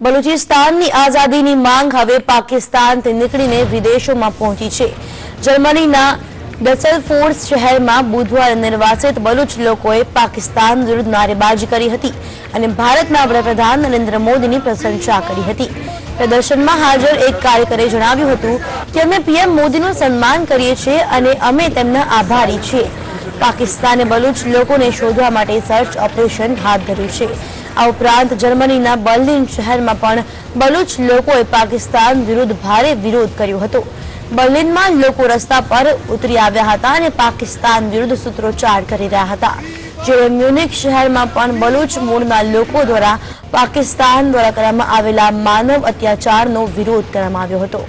બલુચિસ્તાનની આઝાદીની માંગ હવે પાકિસ્તાનથી નીકળીને વિદેશોમાં પહોંચી છે। જર્મનીના ડસેલફોર્સ શહેરમાં બુધવારે નિર્વાસિત બલુચ લોકોએ પાકિસ્તાન વિરુદ્ધ નારેબાજી કરી હતી અને ભારતના વડાપ્રધાન નરેન્દ્ર મોદીની પ્રશંસા કરી હતી। પ્રદર્શનમાં હાજર એક કાર્યકરે જણાવ્યું હતું કે અમે પીએમ મોદીનું સન્માન કરીએ છીએ અને અમે તેમના આભારી છીએ। પાકિસ્તાને બલુચ લોકોને શોધવા માટે સર્ચ ઓપરેશન હાથ ધર્યું છે। આ ઉપરાંત જર્મનીના બર્લિન શહેરમાં પણ બલુચ લોકોએ પાકિસ્તાન વિરુદ્ધ ભારે વિરોધ કર્યો હતો। બર્લિનમાં લોકો રસ્તા પર ઉતરી આવ્યા હતા અને પાકિસ્તાન વિરુદ્ધ સૂત્રોચ્ચાર કરી રહ્યા હતા, જ્યારે મ્યુનિક શહેરમાં પણ બલુચ મૂળના લોકો દ્વારા પાકિસ્તાન દ્વારા કરવામાં આવેલા માનવ અત્યાચારનો વિરોધ કરવામાં આવ્યો હતો।